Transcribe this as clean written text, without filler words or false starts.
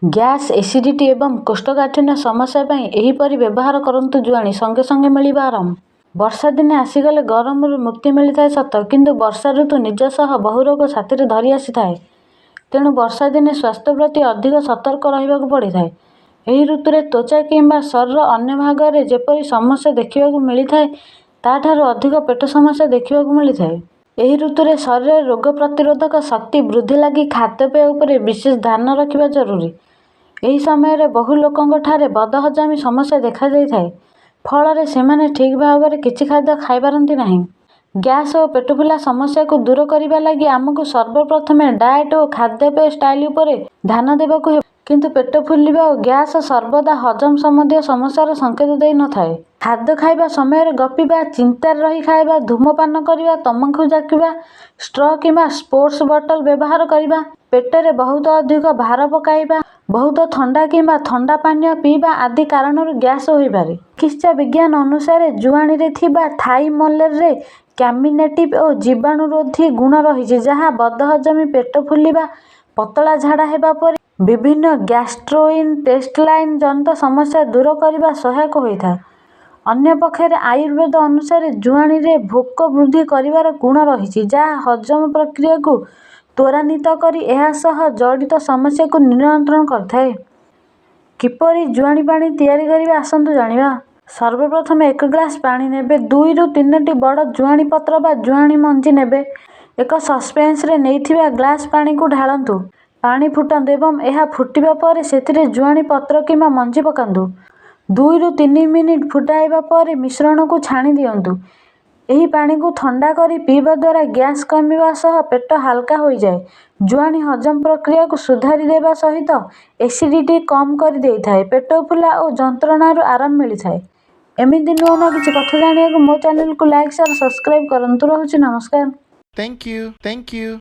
Gas, acidity ଏବଂ କୋଷ୍ଠକାଠିନ୍ୟ ସମସ୍ୟା ପାଇଁ ଏହିପରି ବ୍ୟବହାର କରନ୍ତୁ ଜୁଆଣି। ସଙ୍ଗେ ସଙ୍ଗେ ମିଳିବ ଆରାମ। ବର୍ଷା ଦିନେ ଆସିଗଲେ ଗରମରୁ ମୁକ୍ତି ମିଳିଥାଏ ସତ, କିନ୍ତୁ ବର୍ଷା ଋତୁ ନିଜ ସହ ବହୁ ରୋଗ ସାଥିରେ ଧରି ଆସିଥାଏ। ତେଣୁ ବର୍ଷା ଦିନେ ସ୍ୱାସ୍ଥ୍ୟ ପ୍ରତି ଅଧିକ ସତର୍କ ରହିବାକୁ ପଡ଼ିଥାଏ। ଏହି ଋତୁରେ ତ୍ୱଚା କିମ୍ବା ଶରୀରର ଅନ୍ୟ ଭାଗରେ ଯେପରି ସମସ୍ୟା ଦେଖିବାକୁ ମିଳିଥାଏ, ତାଠାରୁ ଅଧିକ ପେଟ ସମସ୍ୟା ଦେଖିବାକୁ ମିଳିଥାଏ। ଏହି ଋତୁରେ ଶରୀରରେ ରୋଗ ପ୍ରତିରୋଧକ ଶକ୍ତି ବୃଦ୍ଧି ଲାଗି ଖାଦ୍ୟପେୟ ଉପରେ ବିଶେଷ ଧ୍ୟାନ ରଖିବା ଜରୁରୀ। ଏହି ସମୟରେ ବହୁ ଲୋକଙ୍କଠାରେ ବଦହଜମି ସମସ୍ୟା ଦେଖାଯାଇଥାଏ, ଫଳରେ ସେମାନେ ଠିକ୍ ଭାବରେ କିଛି ଖାଦ୍ୟ ଖାଇପାରନ୍ତି ନାହିଁ। ଗ୍ୟାସ୍ ଓ ପେଟଫୁଲା ସମସ୍ୟାକୁ ଦୂର କରିବା ଲାଗି ଆମକୁ ସର୍ବପ୍ରଥମେ ଡାଏଟ୍ ଓ ଖାଦ୍ୟପେୟ ଷ୍ଟାଇଲ୍ ଉପରେ ଧ୍ୟାନ ଦେବାକୁ ହେବ। କିନ୍ତୁ ପେଟ ଫୁଲିବା ଓ ଗ୍ୟାସ୍ ସର୍ବଦା ହଜମ ସମ୍ବନ୍ଧୀୟ ସମସ୍ୟାର ସଂକେତ ଦେଇନଥାଏ। ଖାଦ୍ୟ ଖାଇବା ସମୟରେ ଗପିବା, ଚିନ୍ତାରେ ରହି ଖାଇବା, ଧୂମପାନ କରିବା, ତମାଖୁ ଜାକିବା, ଷ୍ଟ୍ର କିମ୍ବା ସ୍ପୋର୍ଟସ୍ ବଟଲ ବ୍ୟବହାର କରିବା, ପେଟରେ ବହୁତ ଅଧିକ ଭାର ପକାଇବା, ବହୁତ ଥଣ୍ଡା କିମ୍ବା ଥଣ୍ଡା ପାନୀୟ ପିଇବା ଆଦି କାରଣରୁ ଗ୍ୟାସ୍ ହୋଇପାରେ। ଚିକିତ୍ସା ବିଜ୍ଞାନ ଅନୁସାରେ ଜୁଆଣିରେ ଥିବା ଥାଇମୋଲେରେ କ୍ୟାମିନେଟିଭ୍ ଓ ଜୀବାଣୁରୋଧୀ ଗୁଣ ରହିଛି, ଯାହା ବଦହଜମି, ପେଟ ଫୁଲିବା, ପତଳା ଝାଡ଼ା ହେବା ପରି ବିଭିନ୍ନ ଗ୍ୟାଷ୍ଟ୍ରୋଇଣ୍ଟେଷ୍ଟାଇନ୍ ଜନିତ ସମସ୍ୟା ଦୂର କରିବା ସହାୟକ ହୋଇଥାଏ। ଅନ୍ୟପକ୍ଷରେ ଆୟୁର୍ବେଦ ଅନୁସାରେ ଜୁଆଣିରେ ଭୋକ ବୃଦ୍ଧି କରିବାର ଗୁଣ ରହିଛି, ଯାହା ହଜମ ପ୍ରକ୍ରିୟାକୁ ତ୍ୱରାନ୍ୱିତ କରି ଏହା ସହ ଜଡ଼ିତ ସମସ୍ୟାକୁ ନିୟନ୍ତ୍ରଣ କରିଥାଏ। କିପରି ଜୁଆଣି ପାଣି ତିଆରି କରିବା ଆସନ୍ତୁ ଜାଣିବା। ସର୍ବପ୍ରଥମେ 1 ଗ୍ଲାସ ପାଣି ନେବେ। 2ରୁ 3ଟି ବଡ଼ ଜୁଆଣି ପତ୍ର ବା ଜୁଆଣି ମଞ୍ଜି ନେବେ। ଏକ ସସ୍ପେନ୍ରେ ନେଇଥିବା ଗ୍ଲାସ ପାଣିକୁ ଢାଳନ୍ତୁ। ପାଣି ଫୁଟାନ୍ତୁ ଏବଂ ଏହା ଫୁଟିବା ପରେ ସେଥିରେ ଜୁଆଣି ପତ୍ର କିମ୍ବା ମଞ୍ଜି ପକାନ୍ତୁ। 2ରୁ 3 ମିନିଟ୍ ଫୁଟାଇବା ପରେ ମିଶ୍ରଣକୁ ଛାଣି ଦିଅନ୍ତୁ। ଏହି ପାଣିକୁ ଥଣ୍ଡା କରି ପିଇବା ଦ୍ୱାରା ଗ୍ୟାସ୍ କମିବା ସହ ପେଟ ହାଲକା ହୋଇଯାଏ। ଜୁଆଣି ହଜମ ପ୍ରକ୍ରିୟାକୁ ସୁଧାରି ଦେବା ସହିତ ଏସିଡିଟି କମ୍ କରି ଦେଇଥାଏ। ପେଟ ଫୁଲା ଓ ଯନ୍ତ୍ରଣାରୁ ଆରାମ ମିଳିଥାଏ। ଏମିତି ନୂଆ ନୂଆ କିଛି କଥା ଜାଣିବାକୁ ମୋ ଚ୍ୟାନେଲକୁ ଲାଇକ୍, ସେୟାର, ସବସ୍କ୍ରାଇବ୍ କରନ୍ତୁ। ରହୁଛି, ନମସ୍କାର। Thank you.